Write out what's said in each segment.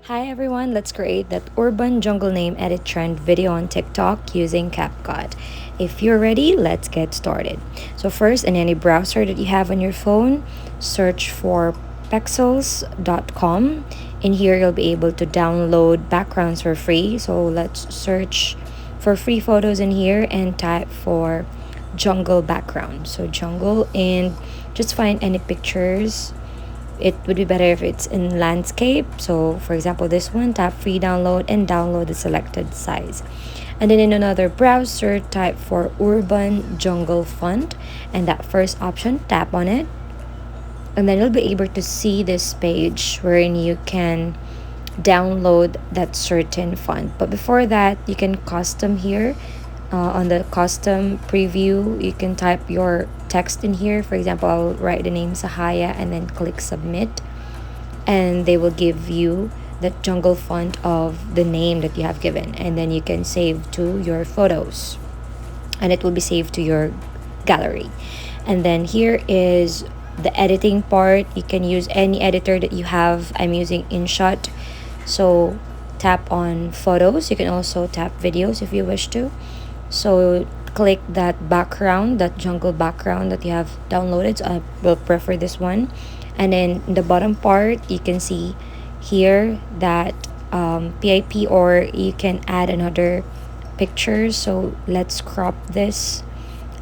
Hi everyone, let's create that urban jungle name edit trend video on TikTok using Capcut. If you're ready, let's get started. So first, in any browser that you have on your phone, search for pexels.com. In here, you'll be able to download backgrounds for free. So let's search for free photos in here and type for jungle background. So jungle, and just find any pictures. It would be better if it's in landscape. So for example, this one, tap free download and download the selected size. And then in another browser, type for urban jungle font, and that first option, tap on it, and then you'll be able to see this page wherein you can download that certain font. But before that, you can custom here. On the custom preview, you can type your text in here. For example, I'll write the name Sahaya and then click submit, and they will give you the jungle font of the name that you have given, and then you can save to your photos and it will be saved to your gallery. And then here is the editing part. You can use any editor that you have. I'm using InShot, so tap on photos. You can also tap videos if you wish to. So click that background, that jungle background that you have downloaded. So I will prefer this one. And then in the bottom part, you can see here that PIP, or you can add another picture. So let's crop this.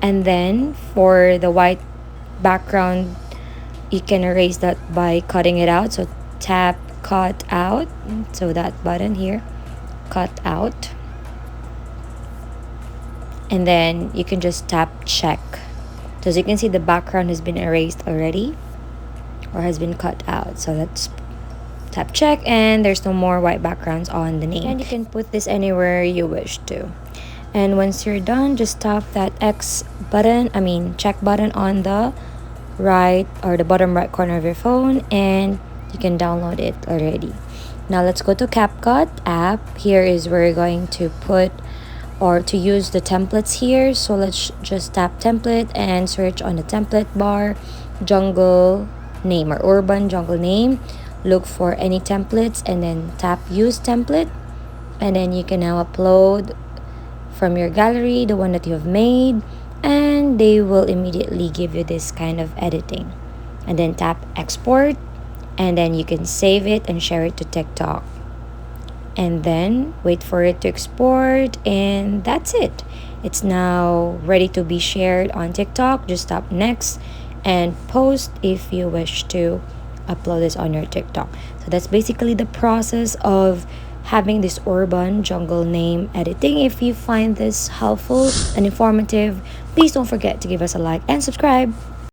And then for the white background, you can erase that by cutting it out. So tap cut out. So that button here, cut out. And then you can just tap check. So as you can see, the background has been erased already or has been cut out. So let's tap check, and there's no more white backgrounds on the name. And you can put this anywhere you wish to. And once you're done, just tap that X button, check button on the right or the bottom right corner of your phone, and you can download it already. Now let's go to Capcut app. Here is where you're going to put or to use the templates here. So let's just tap template and search on the template bar jungle name or urban jungle name. Look for any templates and then tap use template, and then you can now upload from your gallery the one that you have made, and they will immediately give you this kind of editing. And then tap export, and then you can save it and share it to TikTok, and then wait for it to export, and that's it. It's now ready to be shared on TikTok. Just tap next and post if you wish to upload this on your TikTok. So that's basically the process of having this urban jungle name editing. If you find this helpful and informative, please don't forget to give us a like and subscribe.